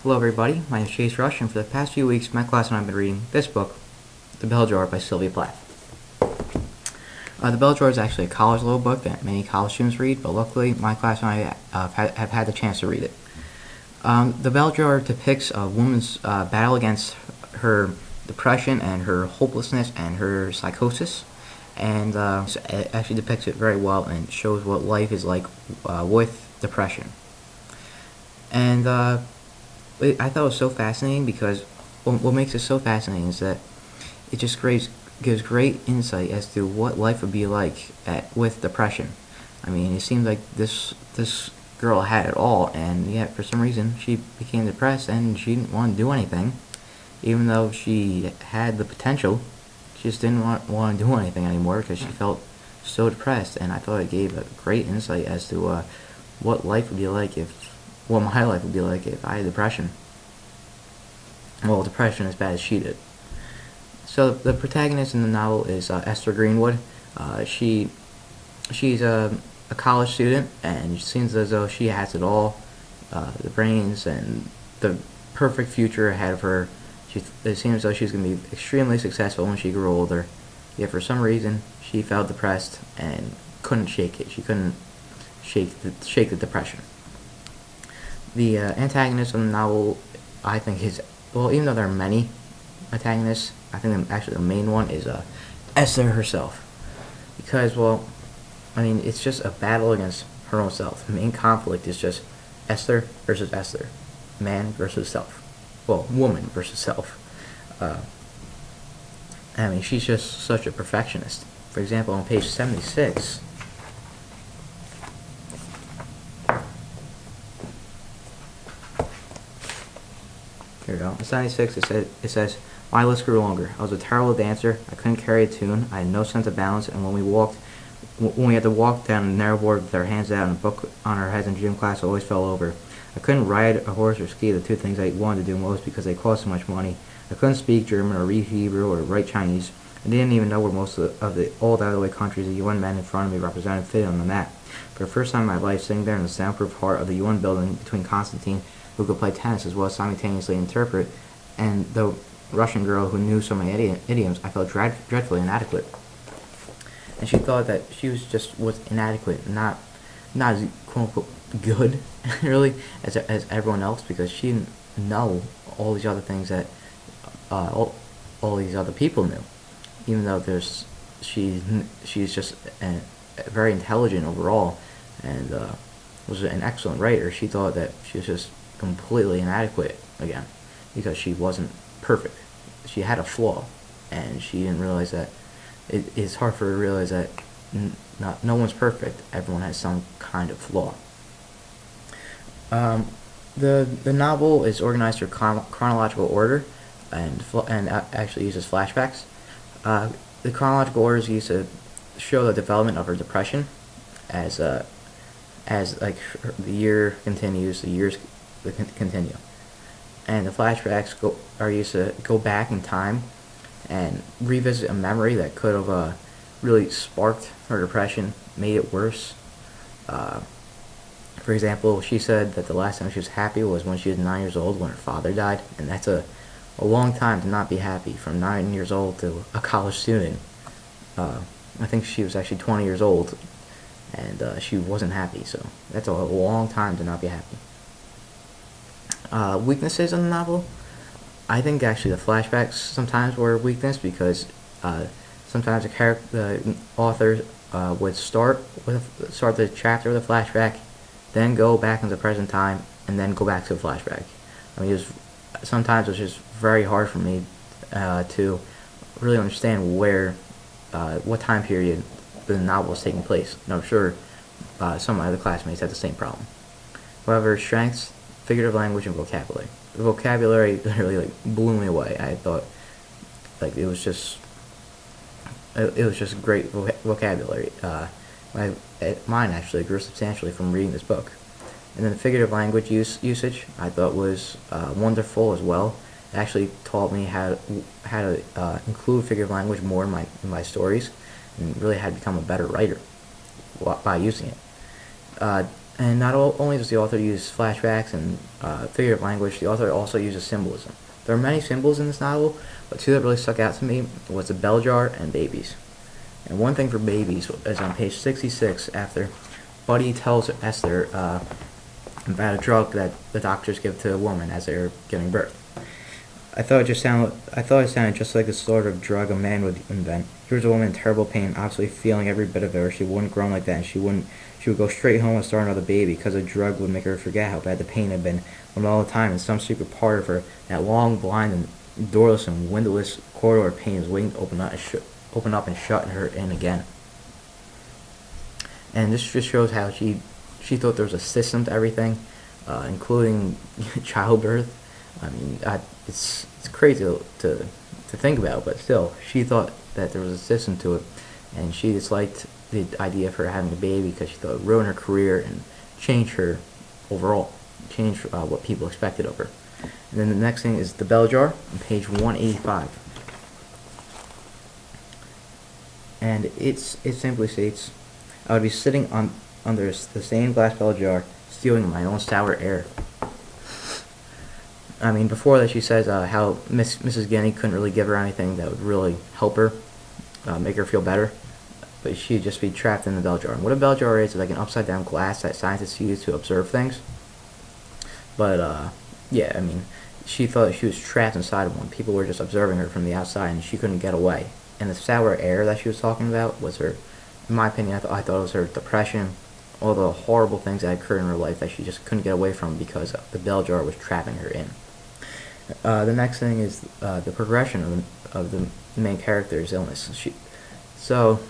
Hello everybody, my name is Chase Rush, and for the past few weeks my class and I have been reading this book, The Bell Jar by Sylvia Plath. The Bell Jar is actually a college level book that many college students read, but luckily my class and I have had the chance to read it. The Bell Jar depicts a woman's battle against her depression and her hopelessness and her psychosis, and it actually depicts it very well and shows what life is like with depression. And I thought it was so fascinating because what makes it so fascinating is that it just gives great insight as to what life would be like with depression. I mean, it seems like this girl had it all, and yet for some reason she became depressed and she didn't want to do anything, even though she had the potential. She just didn't want to do anything anymore because she felt so depressed. And I thought it gave a great insight as to what life would be like what my life would be like if I had depression. Well, depression as bad as she did. So the protagonist in the novel is Esther Greenwood. She's a college student, and it seems as though she has it all, the brains and the perfect future ahead of her. It seems as though she's going to be extremely successful when she grew older. Yet for some reason, she felt depressed and couldn't shake it. She couldn't shake the depression. The antagonist of the novel, I think, even though there are many antagonists, I think actually the main one is Esther herself. Because, it's just a battle against her own self. The main conflict is just Esther versus Esther. Man versus self. Well, woman versus self. She's just such a perfectionist. For example, on page 76, here we go. On 76, it says, my list grew longer. I was a terrible dancer. I couldn't carry a tune. I had no sense of balance, and when we had to walk down a narrow board with our hands out and a book on our heads in gym class, I always fell over. I couldn't ride a horse or ski, the two things I wanted to do most because they cost so much money. I couldn't speak German or read Hebrew or write Chinese. I didn't even know where most of the old out-of-the-way countries the UN men in front of me represented fit on the map. For the first time in my life, sitting there in the soundproof heart of the UN building between Constantine, who could play tennis as well as simultaneously interpret, and the Russian girl who knew so many idioms, I felt dreadfully inadequate. And she thought that she was inadequate, not as quote unquote good, really, as everyone else, because she didn't know all these other things that all these other people knew. Even though she's just very intelligent overall, and was an excellent writer, she thought that she was just completely inadequate again because she wasn't perfect. She had a flaw, and she didn't realize that it's hard for her to realize that no one's perfect. Everyone has some kind of flaw. The novel is organized through chronological order, and actually uses flashbacks. The chronological order is used to show the development of her depression, as the year continues, the years continue, and the flashbacks are used to go back in time and revisit a memory that could have really sparked her depression, made it worse. For example, she said that the last time she was happy was when she was 9 years old, when her father died, and that's a long time to not be happy, from 9 years old to a college student. I think she was actually 20 years old, and she wasn't happy, so that's a long time to not be happy. Weaknesses in the novel, I think actually the flashbacks sometimes were a weakness because sometimes the author would start the chapter with a flashback, then go back into the present time, and then go back to a flashback. Sometimes it was just very hard for me to really understand what time period the novel was taking place. And I'm sure some of my other classmates had the same problem. However, strengths, figurative language, and vocabulary. The vocabulary literally blew me away. I thought it was just great vocabulary. Mine actually grew substantially from reading this book. And then the figurative language usage I thought was wonderful as well. It actually taught me how to include figurative language more in my stories, and really had to become a better writer by using it. And not only does the author use flashbacks and figurative language, the author also uses symbolism. There are many symbols in this novel, but two that really stuck out to me was the bell jar and babies. And one thing for babies is on page 66, after Buddy tells Esther about a drug that the doctors give to a woman as they're giving birth. I thought it sounded just like the sort of drug a man would invent. Here's a woman in terrible pain, obviously feeling every bit of it, or she wouldn't groan like that, and she would go straight home and start another baby, because a drug would make her forget how bad the pain had been. When all the time, in some secret part of her, that long, blind, and doorless and windowless corridor of pain was waiting to open up and shut her in again. And this just shows how she thought there was a system to everything, including childbirth. I mean, it's crazy to think about, but still, she thought that there was a system to it, and she disliked the idea of her having a baby because she thought it would ruin her career and change her overall, change what people expected of her. And then the next thing is the bell jar on page 185. And it simply states, I would be sitting under the same glass bell jar, stealing my own sour air. I mean, before that she says how Mrs. Guinea couldn't really give her anything that would really help her, make her feel better, but she'd just be trapped in the bell jar. And what a bell jar is like an upside down glass that scientists use to observe things. But yeah, I mean, she thought she was trapped inside of one. People were just observing her from the outside, and she couldn't get away. And the sour air that she was talking about was her, in my opinion, I thought it was her depression, all the horrible things that occurred in her life that she just couldn't get away from because the bell jar was trapping her in. The next thing is the progression of the main character's illness. So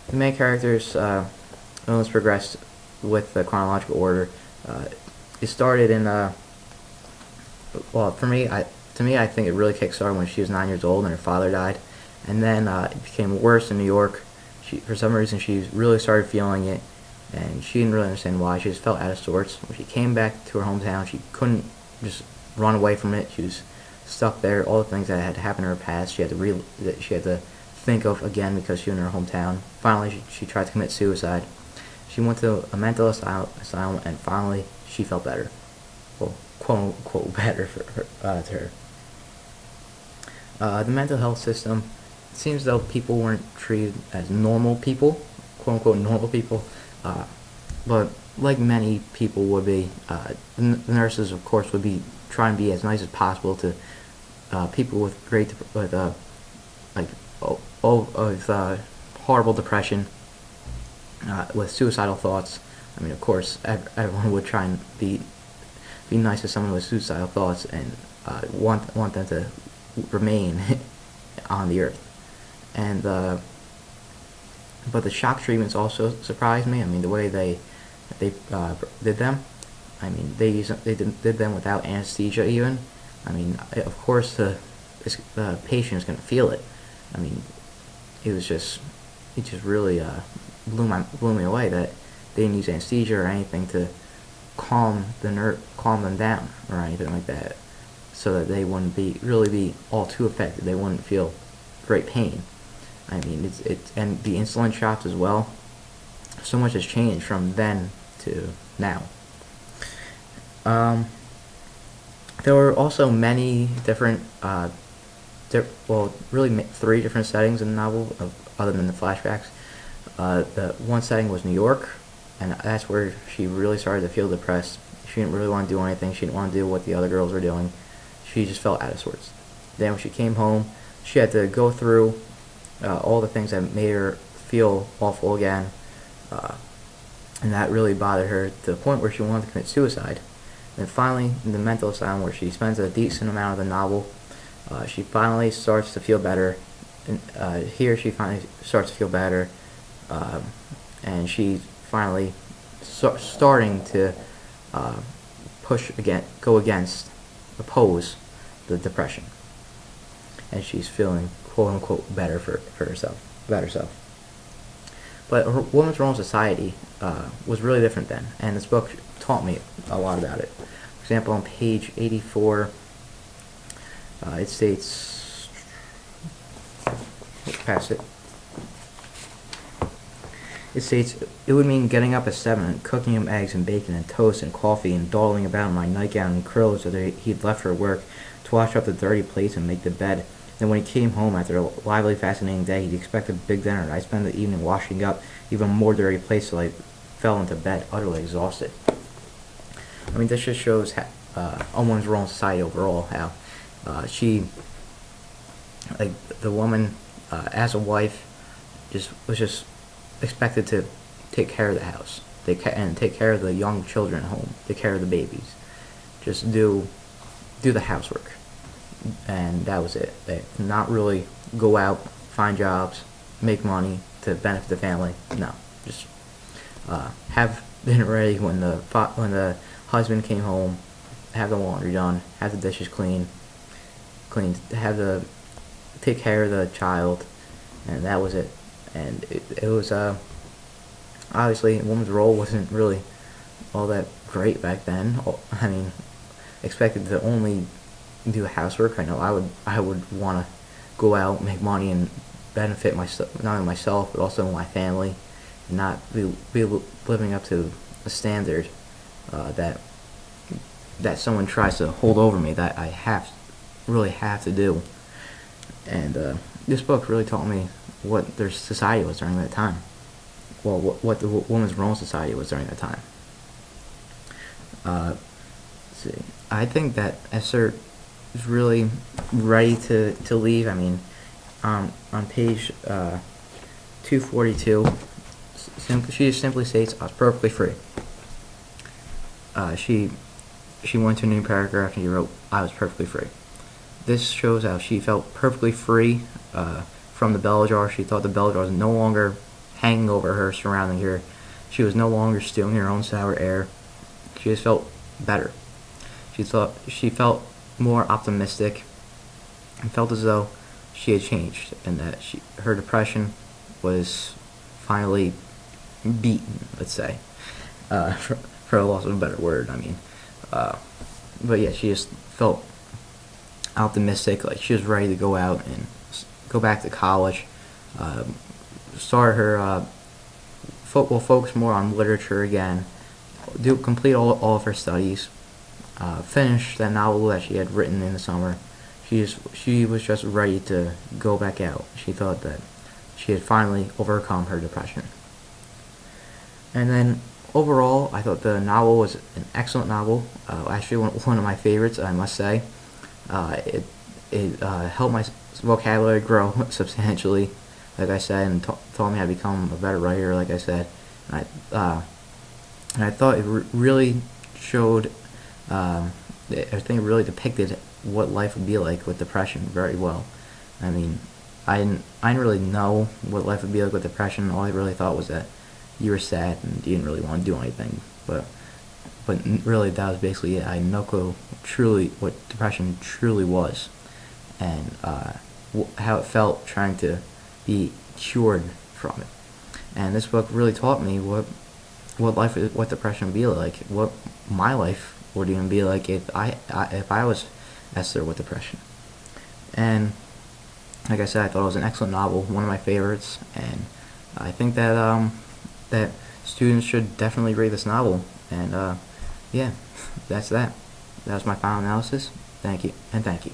the main character's illness progressed with the chronological order. It started in well, for me, I think it really kick-started when she was 9 years old and her father died, and then it became worse in New York. For some reason, she really started feeling it, and she didn't really understand why. She just felt out of sorts. When she came back to her hometown, she couldn't just run away from it. She was stuck there. All the things that had happened in her past, she had to think of again because she was in her hometown. Finally, she tried to commit suicide. She went to a mental asylum, and finally, she felt better. Well, quote unquote better to her. The mental health system, it seems as though people weren't treated as normal people, quote unquote normal people, but like many people would be, the nurses of course would be trying to be as nice as possible to people with horrible depression, with suicidal thoughts. I mean, of course, everyone would try and be nice to someone with suicidal thoughts and want them to remain on the earth. And but the shock treatments also surprised me. I mean, the way they did them. I mean, they did them without anesthesia even. I mean, of course the patient is going to feel it. I mean, it just really blew me away that they didn't use anesthesia or anything to calm them down or anything like that, so that they wouldn't really be all too affected. They wouldn't feel great pain. I mean, and the insulin shots as well. So much has changed from then to now. There were also many different, really three different settings in the novel, other than the flashbacks. The one setting was New York, and that's where she really started to feel depressed. She didn't really want to do anything. She didn't want to do what the other girls were doing. She just felt out of sorts. Then when she came home, she had to go through all the things that made her feel awful again, and that really bothered her to the point where she wanted to commit suicide. And finally, in the mental asylum, where she spends a decent amount of the novel, she finally starts to feel better. And here she finally starts to feel better, and she's finally starting to oppose the depression, and she's feeling quote unquote better for herself, better self. But her woman's role in society was really different then, and this book taught me a lot about it. For example, on page 84, it states, past it, It states, it would mean getting up at 7 and cooking him eggs and bacon and toast and coffee and dawdling about in my nightgown and curls that he'd left for work to wash up the dirty plates and make the bed. Then when he came home after a lively, fascinating day, he'd expect a big dinner. I spent the evening washing up even more dirty plates till I fell into bed, utterly exhausted. I mean, this just shows how, a woman's role in society overall, how the woman, as a wife, was just expected to take care of the house, and take care of the young children at home, take care of the babies, just do the housework, and that was it. They not really go out, find jobs, make money to benefit the family. No, just have dinner ready when the husband came home, have the laundry done, have the dishes clean, take care of the child, and that was it. And it was obviously a woman's role wasn't really all that great back then. I mean, expected to only do housework. I know I would want to go out, make money, and benefit myself, not only myself but also my family, and not be living up to a standard that someone tries to hold over me that I really have to do. And this book really taught me what their society was during that time. Well, what the woman's role in society was during that time. Let's see. I think that Esther is really ready to leave. I mean, on page 242, she just simply states, "I was perfectly free." She went to a new paragraph and she wrote, "I was perfectly free." This shows how she felt perfectly free from the bell jar. She thought the bell jar was no longer hanging over her, surrounding her. She was no longer stealing her own sour air. She just felt better. She felt more optimistic and felt as though she had changed, and that her depression was finally beaten, let's say, for the loss of a better word. I mean, but yeah, she just felt optimistic, like she was ready to go out and go back to college, start her focus more on literature again, complete all of her studies, finish that novel that she had written in the summer. She was just ready to go back out. She thought that she had finally overcome her depression. And then overall, I thought the novel was an excellent novel. Actually, one of my favorites, I must say. It helped my vocabulary grow substantially, like I said, and taught me how to become a better writer, like I said. And I thought it really showed, I think it really depicted what life would be like with depression very well. I mean, I didn't really know what life would be like with depression. All I really thought was that you were sad and you didn't really want to do anything. But really, that was basically it. I had no clue truly what depression truly was, and how it felt trying to be cured from it. And this book really taught me what depression would be like, what my life would even be like if I was Esther with depression. And like I said, I thought it was an excellent novel, one of my favorites, and I think that that students should definitely read this novel. And yeah, that's that. That was my final analysis. Thank you, and thank you.